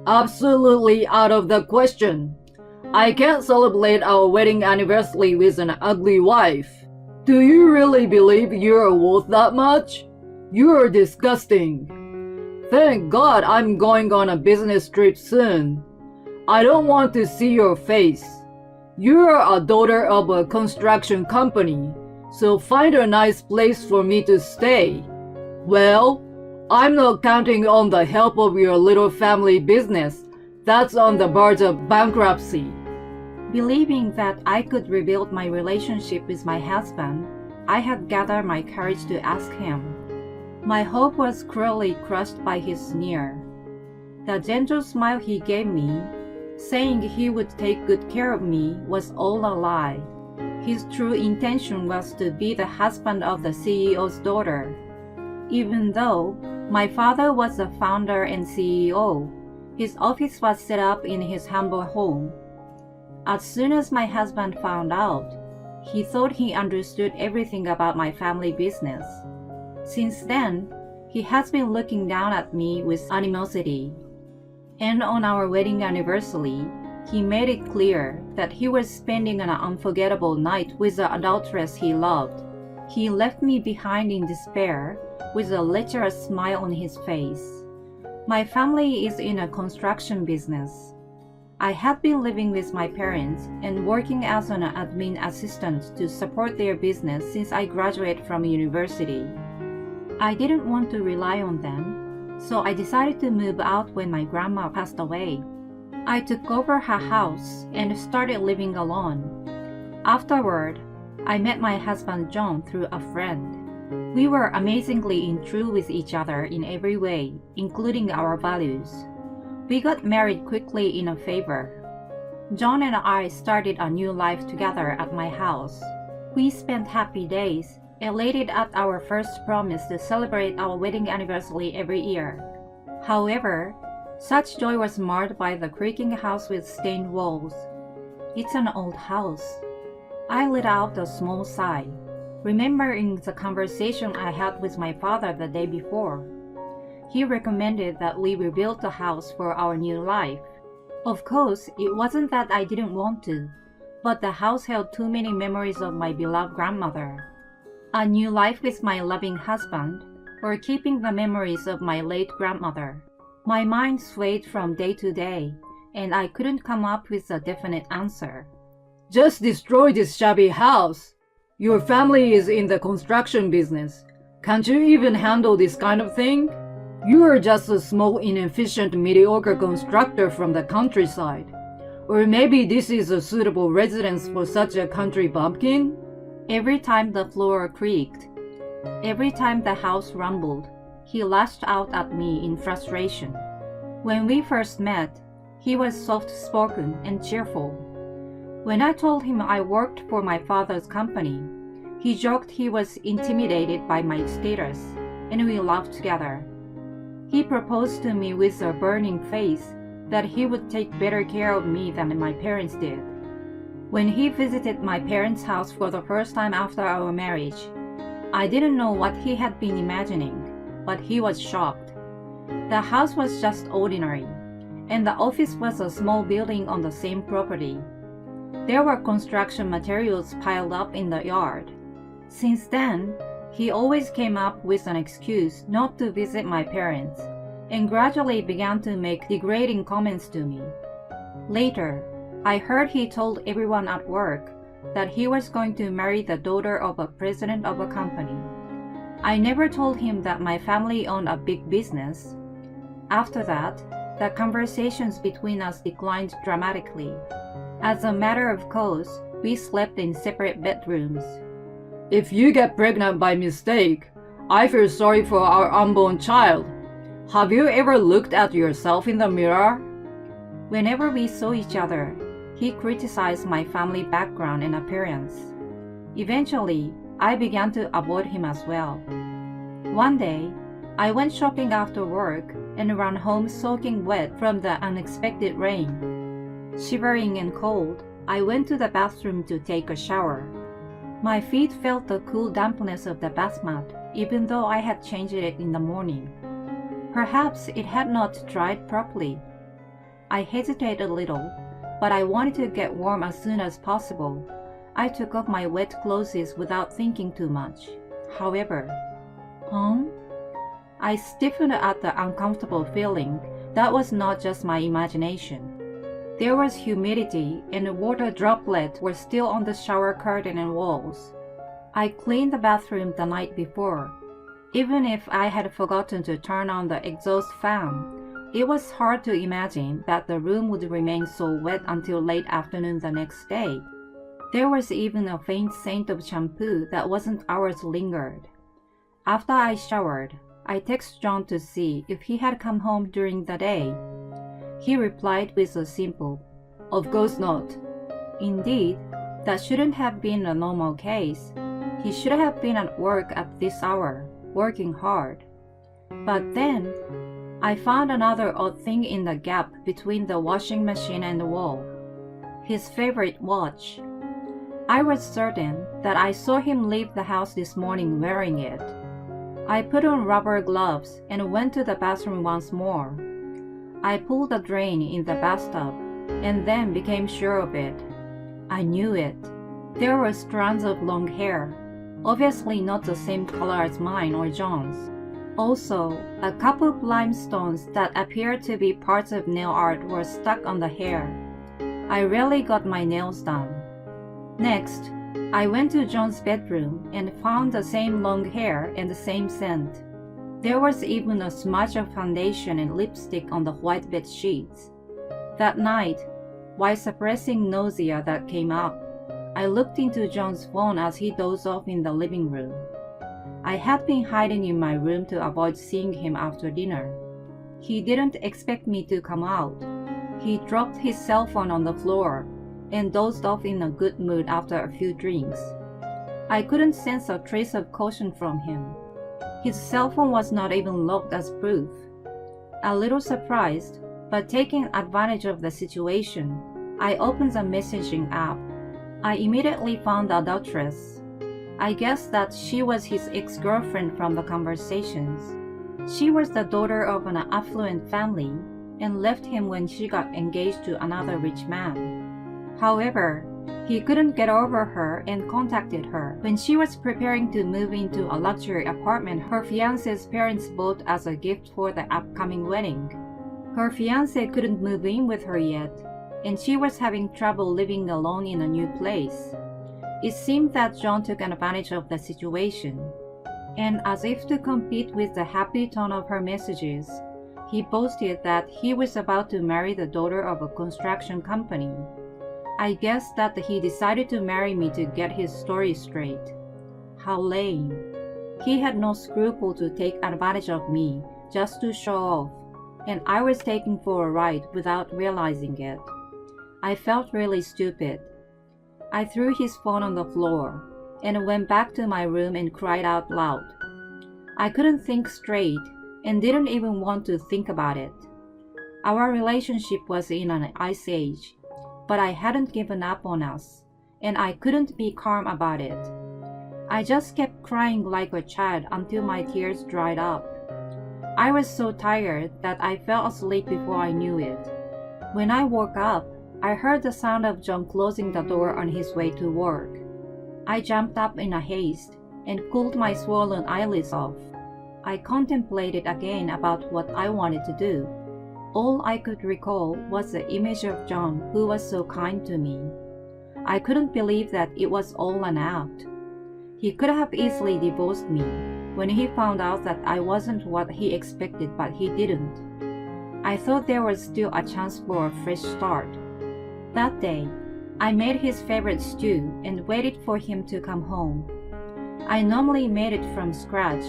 Absolutely out of the question. I can't celebrate our wedding anniversary with an ugly wife. Do you really believe you're worth that much? You're disgusting. Thank God I'm going on a business trip soon. I don't want to see your face. You're a daughter of a construction company, so find a nice place for me to stay. Well, I'm not counting on the help of your little family business. That's on the verge of bankruptcy. Believing that I could rebuild my relationship with my husband, I had gathered my courage to ask him. My hope was cruelly crushed by his sneer. The gentle smile he gave me, saying he would take good care of me, was all a lie. His true intention was to be the husband of the CEO's daughter. Even though my father was the founder and CEO, his office was set up in his humble home. As soon as my husband found out, he thought he understood everything about my family business. Since then, he has been looking down at me with animosity. And on our wedding anniversary, he made it clear that he was spending an unforgettable night with the adulteress he loved. He left me behind in despair, with a lecherous smile on his face. My family is in a construction business. I had been living with my parents and working as an admin assistant to support their business since I graduated from university. I didn't want to rely on them, so I decided to move out when my grandma passed away. I took over her house and started living alone. Afterward, I met my husband John through a friend. We were amazingly true with each other in every way, including our values. We got married quickly in a favor. John and I started a new life together at my house. We spent happy days, elated at our first promise to celebrate our wedding anniversary every year. However, such joy was marred by the creaking house with stained walls. It's an old house. I let out a small sigh, remembering the conversation I had with my father the day before. He recommended that we rebuild the house for our new life. Of course, it wasn't that I didn't want to, but the house held too many memories of my beloved grandmother. A new life with my loving husband, or keeping the memories of my late grandmother. My mind swayed from day to day, and I couldn't come up with a definite answer. Just destroy this shabby house. Your family is in the construction business. Can't you even handle this kind of thing? You are just a small, inefficient, mediocre constructor from the countryside. Or maybe this is a suitable residence for such a country bumpkin? Every time the floor creaked, every time the house rumbled, he lashed out at me in frustration. When we first met, he was soft-spoken and cheerful. When I told him I worked for my father's company, he joked he was intimidated by my status, and we laughed together. He proposed to me with a burning face that he would take better care of me than my parents did. When he visited my parents' house for the first time after our marriage, I didn't know what he had been imagining, but he was shocked. The house was just ordinary, and the office was a small building on the same property. There were construction materials piled up in the yard. Since then, he always came up with an excuse not to visit my parents, and gradually began to make degrading comments to me. Later, I heard he told everyone at work that he was going to marry the daughter of a president of a company. I never told him that my family owned a big business. After that, the conversations between us declined dramatically. As a matter of course, we slept in separate bedrooms. If you get pregnant by mistake, I feel sorry for our unborn child. Have you ever looked at yourself in the mirror? Whenever we saw each other, he criticized my family background and appearance. Eventually, I began to avoid him as well. One day, I went shopping after work and ran home soaking wet from the unexpected rain. Shivering and cold, I went to the bathroom to take a shower. My feet felt the cool dampness of the bath mat, even though I had changed it in the morning. Perhaps it had not dried properly. I hesitated a little, but I wanted to get warm as soon as possible. I took off my wet clothes without thinking too much. However, I stiffened at the uncomfortable feeling. That was not just my imagination. There was humidity, and the water droplets were still on the shower curtain and walls. I cleaned the bathroom the night before. Even if I had forgotten to turn on the exhaust fan, it was hard to imagine that the room would remain so wet until late afternoon the next day. There was even a faint scent of shampoo that wasn't ours lingered. After I showered, I texted John to see if he had come home during the day. He replied with a simple, "Of course not." Indeed, that shouldn't have been a normal case. He should have been at work at this hour, working hard. But then, I found another odd thing in the gap between the washing machine and the wall. His favorite watch. I was certain that I saw him leave the house this morning wearing it. I put on rubber gloves and went to the bathroom once more. I pulled the drain in the bathtub and then became sure of it. I knew it. There were strands of long hair, obviously not the same color as mine or John's. Also, a couple of limestones that appeared to be parts of nail art were stuck on the hair. I rarely got my nails done. Next, I went to John's bedroom and found the same long hair and the same scent. There was even a smudge of foundation and lipstick on the white bed sheets. That night, while suppressing nausea that came up, I looked into John's phone as he dozed off in the living room. I had been hiding in my room to avoid seeing him after dinner. He didn't expect me to come out. He dropped his cell phone on the floor and dozed off in a good mood after a few drinks. I couldn't sense a trace of caution from him. His cell phone was not even locked as proof. A little surprised, but taking advantage of the situation, I opened the messaging app. I immediately found the adulteress. I guessed that she was his ex-girlfriend from the conversations. She was the daughter of an affluent family and left him when she got engaged to another rich man. However, he couldn't get over her and contacted her when she was preparing to move into a luxury apartment her fiancé's parents bought as a gift for the upcoming wedding. Her fiancé couldn't move in with her yet, and she was having trouble living alone in a new place. It seemed that John took advantage of the situation, and as if to compete with the happy tone of her messages, he boasted that he was about to marry the daughter of a construction company. I guess that he decided to marry me to get his story straight. How lame. He had no scruple to take advantage of me just to show off, and I was taken for a ride without realizing it. I felt really stupid. I threw his phone on the floor and went back to my room and cried out loud. I couldn't think straight and didn't even want to think about it. Our relationship was in an ice age, but I hadn't given up on us, and I couldn't be calm about it. I just kept crying like a child until my tears dried up. I was so tired that I fell asleep before I knew it. When I woke up, I heard the sound of John closing the door on his way to work. I jumped up in a haste and pulled my swollen eyelids off. I contemplated again about what I wanted to do. All I could recall was the image of John, who was so kind to me. I couldn't believe that it was all an act. He could have easily divorced me when he found out that I wasn't what he expected, but he didn't. I thought there was still a chance for a fresh start. That day, I made his favorite stew and waited for him to come home. I normally made it from scratch,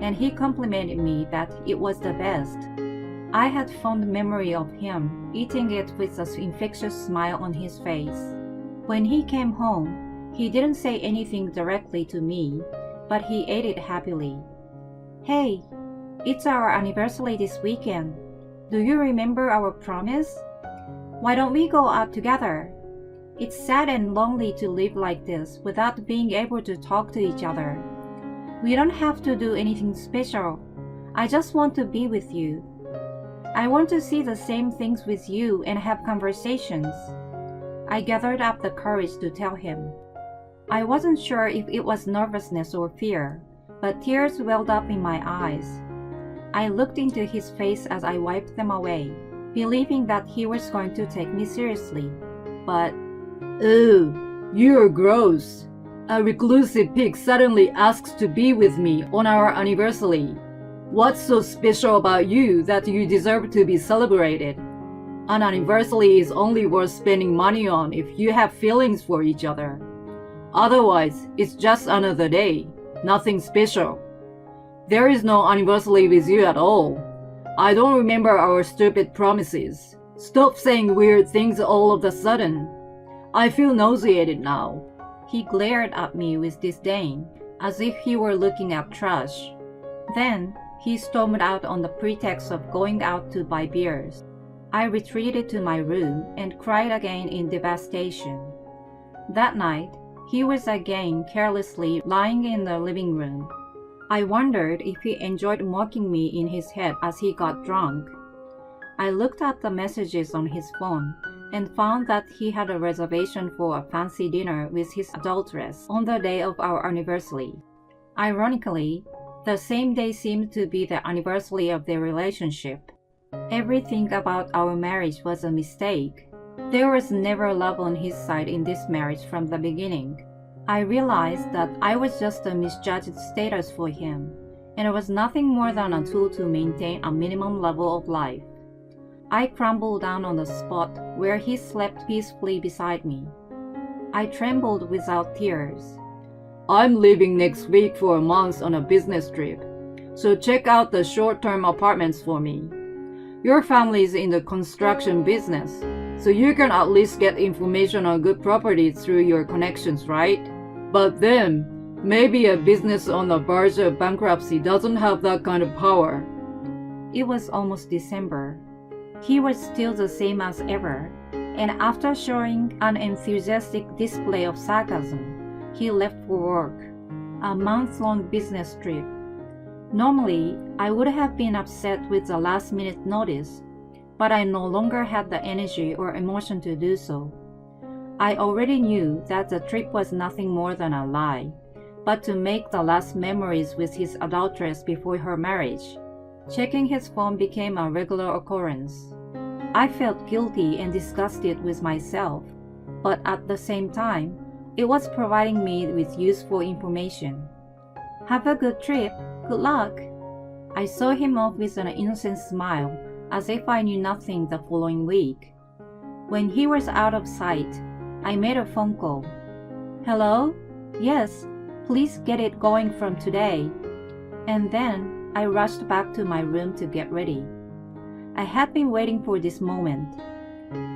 and he complimented me that it was the best. I had fond memory of him eating it with an infectious smile on his face. When he came home, he didn't say anything directly to me, but he ate it happily. "Hey, it's our anniversary this weekend. Do you remember our promise? Why don't we go out together? It's sad and lonely to live like this without being able to talk to each other. We don't have to do anything special. I just want to be with you." I want to see the same things with you and have conversations. I gathered up the courage to tell him. I wasn't sure if it was nervousness or fear, but tears welled up in my eyes. I looked into his face as I wiped them away, believing that he was going to take me seriously. But, Ew, you're gross. A reclusive pig suddenly asks to be with me on our anniversary. What's so special about you that you deserve to be celebrated? An anniversary is only worth spending money on if you have feelings for each other. Otherwise, it's just another day, nothing special. There is no anniversary with you at all. I don't remember our stupid promises. Stop saying weird things all of a sudden. I feel nauseated now. He glared at me with disdain, as if he were looking at trash. Then, he stormed out on the pretext of going out to buy beers. I retreated to my room and cried again in devastation. That night, he was again carelessly lying in the living room. I wondered if he enjoyed mocking me in his head as he got drunk. I looked at the messages on his phone and found that he had a reservation for a fancy dinner with his adulteress on the day of our anniversary. Ironically, the same day seemed to be the anniversary of their relationship. Everything about our marriage was a mistake. There was never love on his side in this marriage from the beginning. I realized that I was just a misjudged status for him, and it was nothing more than a tool to maintain a minimum level of life. I crumbled down on the spot where he slept peacefully beside me. I trembled without tears. I'm leaving next week for a month on a business trip, so check out the short-term apartments for me. Your family's in the construction business, so you can at least get information on good properties through your connections, right? But then, maybe a business on the verge of bankruptcy doesn't have that kind of power. It was almost December. He was still the same as ever, and after showing an enthusiastic display of sarcasm, he left for work, a month-long business trip. Normally, I would have been upset with the last-minute notice, but I no longer had the energy or emotion to do so. I already knew that the trip was nothing more than a lie, but to make the last memories with his adulteress before her marriage. Checking his phone became a regular occurrence. I felt guilty and disgusted with myself, but at the same time, it was providing me with useful information. Have a good trip. Good luck. I saw him off with an innocent smile, as if I knew nothing the following week. When he was out of sight, I made a phone call. Hello? Yes, please get it going from today. And then I rushed back to my room to get ready. I had been waiting for this moment.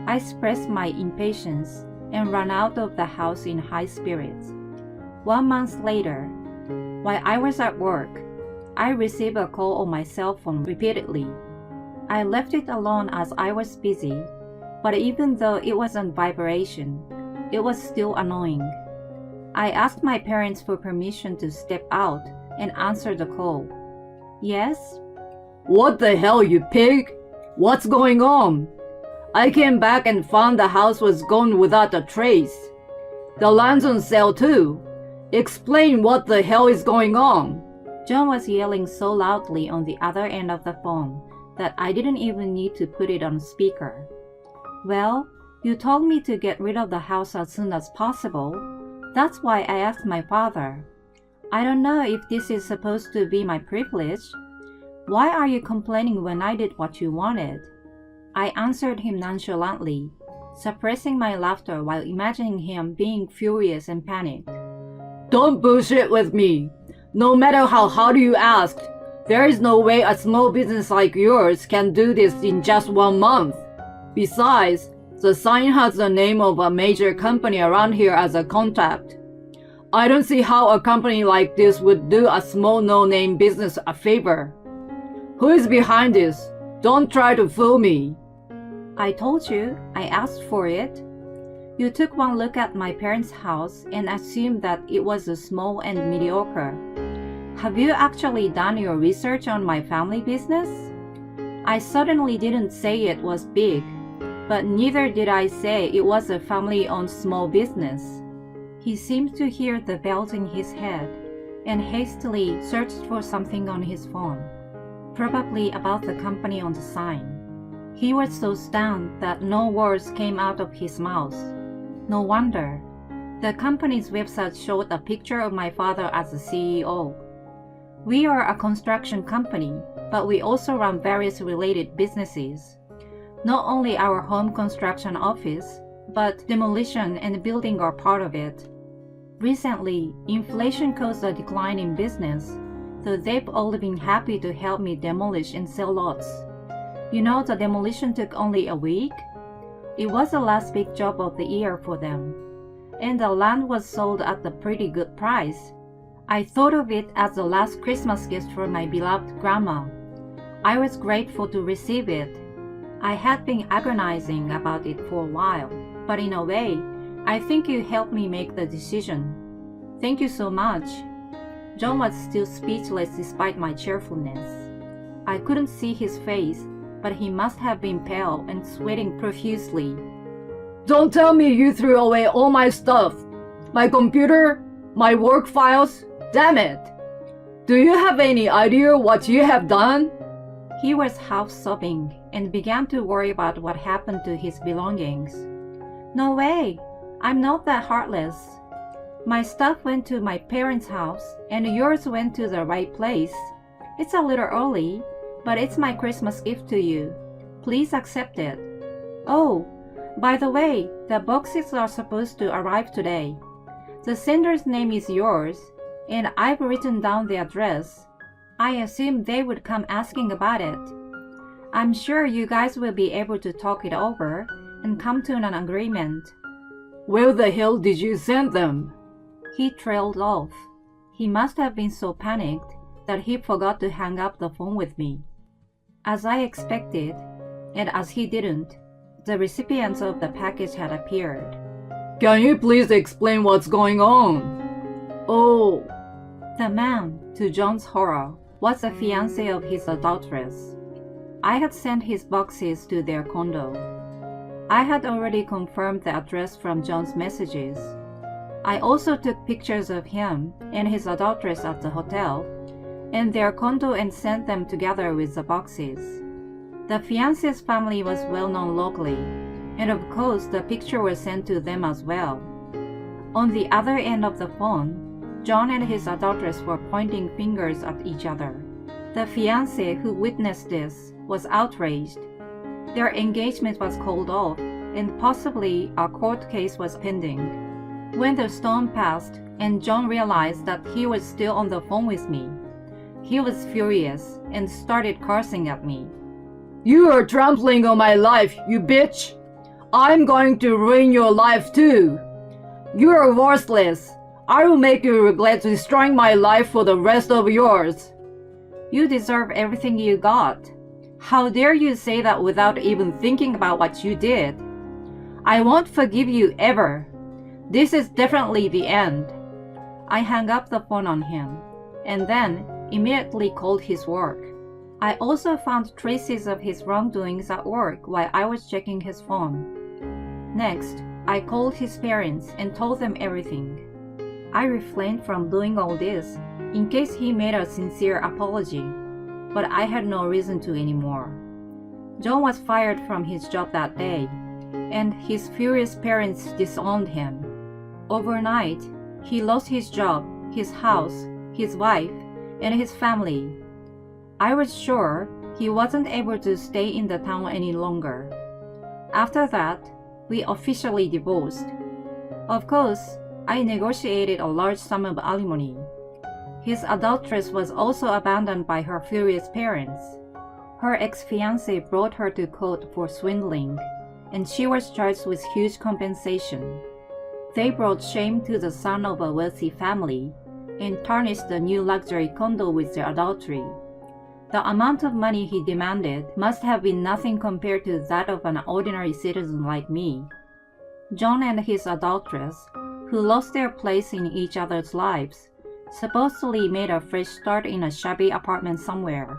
I expressed my impatience and ran out of the house in high spirits. 1 month later, while I was at work, I received a call on my cell phone repeatedly. I left it alone as I was busy, but even though it was on vibration, it was still annoying. I asked my parents for permission to step out and answer the call. Yes? What the hell, you pig? What's going on? I came back and found the house was gone without a trace. The land's on sale too. Explain what the hell is going on. John was yelling so loudly on the other end of the phone that I didn't even need to put it on speaker. Well, you told me to get rid of the house as soon as possible. That's why I asked my father. I don't know if this is supposed to be my privilege. Why are you complaining when I did what you wanted? I answered him nonchalantly, suppressing my laughter while imagining him being furious and panicked. Don't bullshit with me. No matter how hard you asked, there is no way a small business like yours can do this in just 1 month. Besides, the sign has the name of a major company around here as a contact. I don't see how a company like this would do a small no-name business a favor. Who is behind this? Don't try to fool me. I told you, I asked for it. You took one look at my parents' house and assumed that it was small and mediocre. Have you actually done your research on my family business? I certainly didn't say it was big, but neither did I say it was a family-owned small business. He seemed to hear the bells in his head and hastily searched for something on his phone, probably about the company on the sign. He was so stunned that no words came out of his mouth. No wonder. The company's website showed a picture of my father as the CEO. We are a construction company, but we also run various related businesses. Not only our home construction office, but demolition and building are part of it. Recently, inflation caused a decline in business, so they've all been happy to help me demolish and sell lots. You know, the demolition took only a week? It was the last big job of the year for them, and the land was sold at a pretty good price. I thought of it as the last Christmas gift for my beloved grandma. I was grateful to receive it. I had been agonizing about it for a while, but in a way, I think you helped me make the decision. Thank you so much. John was still speechless despite my cheerfulness. I couldn't see his face, but he must have been pale and sweating profusely. Don't tell me you threw away all my stuff. My computer, my work files, damn it. Do you have any idea what you have done? He was half sobbing and began to worry about what happened to his belongings. No way! I'm not that heartless. My stuff went to my parents' house and yours went to the right place. It's a little early, but it's my Christmas gift to you. Please accept it. Oh, by the way, the boxes are supposed to arrive today. The sender's name is yours, and I've written down the address. I assume they would come asking about it. I'm sure you guys will be able to talk it over and come to an agreement. Where the hell did you send them? He trailed off. He must have been so panicked that he forgot to hang up the phone with me. As I expected, and as he didn't, the recipients of the package had appeared. Can you please explain what's going on? Oh. The man, to John's horror, was the fiancé of his adulteress. I had sent his boxes to their condo. I had already confirmed the address from John's messages. I also took pictures of him and his adulteress at the hotel and their condo and sent them together with the boxes. The fiancé's family was well known locally, and of course the picture was sent to them as well. On the other end of the phone, John and his adulteress were pointing fingers at each other. The fiancé who witnessed this was outraged. Their engagement was called off, and possibly a court case was pending. When the storm passed and John realized that he was still on the phone with me, he was furious and started cursing at me. You are trampling on my life, you bitch! I'm going to ruin your life too! You are worthless! I will make you regret destroying my life for the rest of yours! You deserve everything you got. How dare you say that without even thinking about what you did? I won't forgive you ever. This is definitely the end. I hung up the phone on him, and then immediately called his work. I also found traces of his wrongdoings at work while I was checking his phone. Next, I called his parents and told them everything. I refrained from doing all this in case he made a sincere apology, but I had no reason to anymore. John was fired from his job that day, and his furious parents disowned him. Overnight, he lost his job, his house, his wife, and his family. I was sure he wasn't able to stay in the town any longer. After that, we officially divorced. Of course, I negotiated a large sum of alimony. His adulteress was also abandoned by her furious parents. Her ex-fiancé brought her to court for swindling, and she was charged with huge compensation. They brought shame to the son of a wealthy family and tarnished the new luxury condo with their adultery. The amount of money he demanded must have been nothing compared to that of an ordinary citizen like me. John and his adulteress, who lost their place in each other's lives, supposedly made a fresh start in a shabby apartment somewhere.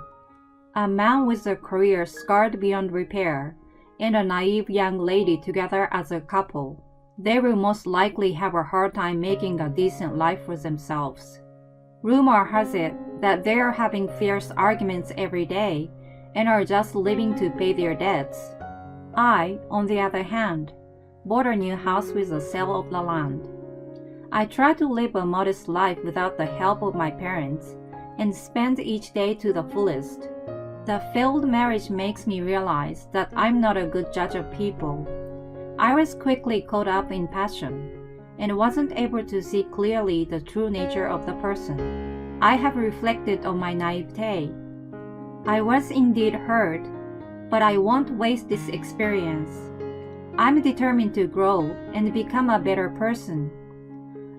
A man with a career scarred beyond repair and a naive young lady together as a couple. They will most likely have a hard time making a decent life for themselves. Rumor has it that they are having fierce arguments every day and are just living to pay their debts. I, on the other hand, bought a new house with the sale of the land. I try to live a modest life without the help of my parents and spend each day to the fullest. The failed marriage makes me realize that I'm not a good judge of people. I was quickly caught up in passion and wasn't able to see clearly the true nature of the person. I have reflected on my naivete. I was indeed hurt, but I won't waste this experience. I'm determined to grow and become a better person.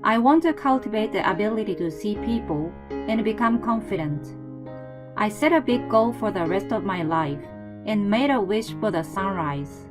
I want to cultivate the ability to see people and become confident. I set a big goal for the rest of my life and made a wish for the sunrise.